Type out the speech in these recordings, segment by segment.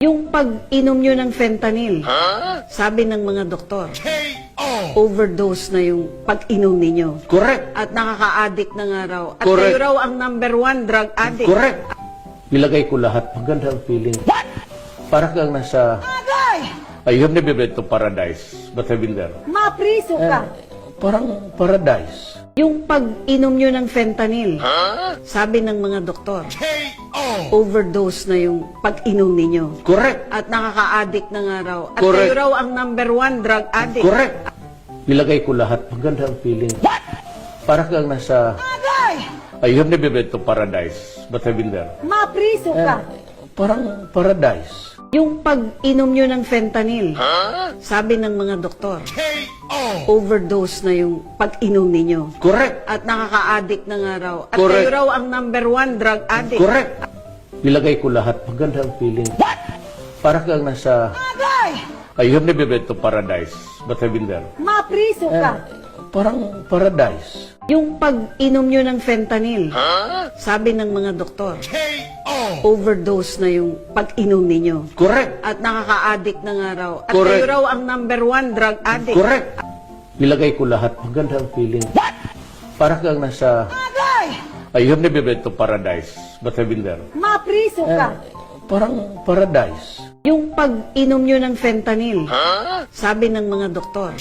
Yung pag-inom nyo ng fentanyl, sabi ng mga doktor, overdose na yung pag-inom ninyo. Correct. At nakaka-addict na nga raw. At Correct. kayo raw ang #1 drug addict. Correct. Nilagay ko lahat. Magandang feeling. Para kang nasa... I have never been to paradise, but I've been there. Mapriso ka. Parang paradise. Yung pag-inom nyo ng fentanyl, sabi ng mga doktor, overdose na yung pag-inom ninyo. Correct. At nakaka-addict na nga raw. At Correct. kayo raw ang #1 drug addict. Correct. Nilagay ko lahat. Magandang feeling. Para kang nasa... I have never been to paradise, but I've been there. Mapriso ka. Parang paradise. Yung pag-inom nyo ng fentanyl, sabi ng mga doktor, overdose na yung pag-inom ninyo. Correct. At nakaka-addict na nga raw. At Correct. kayo raw ang #1 drug addict. Correct. Nilagay ko lahat. Magandang feeling. Para kang nasa... I have never been to paradise, but I've been there. Mapriso ka. Parang paradise. Yung pag-inom nyo ng fentanyl, sabi ng mga doktor, overdose na yung pag-inom ninyo. Correct. At nakaka-addict na nga raw. At Correct. kayo raw ang #1 drug addict. Correct. Nilagay ko lahat. Magandang feeling. Para kang nasa... I have never been to paradise, but I've been there. Mapriso ka. Parang paradise. Yung pag-inom nyo ng fentanyl, sabi ng mga doktor,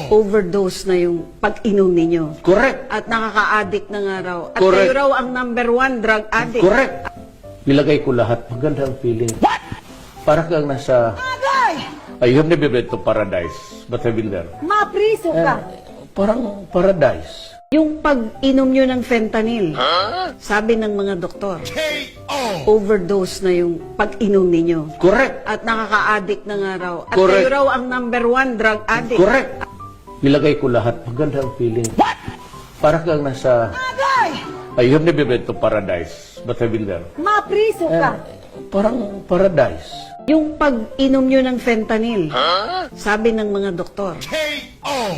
overdose na yung pag-inom ninyo. Correct. At nakaka-addict na nga raw. At Correct. kayo raw ang #1 drug addict. Correct. Nilagay ko lahat. Magandang feeling. Para kang nasa... I have never been to paradise, but I've been there. Mapriso ka. Parang paradise. Yung pag-inom nyo ng fentanyl, sabi ng mga doktor, overdose na yung pag-inom ninyo. Correct. At nakaka-addict na nga raw. At Correct. kayo raw ang #1 drug addict. Correct. Nilagay ko lahat. Magandang feeling. Para kang nasa... I have never been to paradise, but I've been there. Mapriso ka. Parang paradise. Yung pag-inom nyo ng fentanyl, sabi ng mga doktor,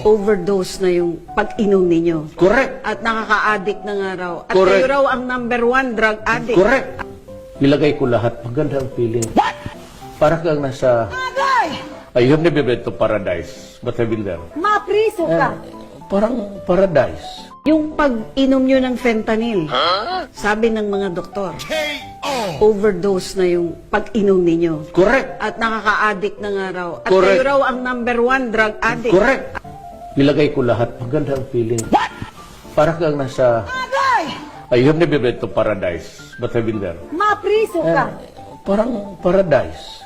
overdose na yung pag-inom ninyo. Correct. At nakaka-addict na nga raw. At Correct. kayo raw ang #1 drug addict. Correct. Nilagay ko lahat. Magandang feeling. Para kang nasa... I have never been to paradise, but I've been there. Mapriso ka. Parang paradise. Yung pag-inom nyo ng fentanyl, sabi ng mga doktor, overdose na yung pag-inom ninyo. Correct. At nakaka-addict na nga raw. At Correct. kayo raw ang #1 drug addict. Correct. Nilagay ko lahat. Magandang feeling. Para kang nasa... I have never been to paradise, but I've been there. Mapriso ka. Parang paradise.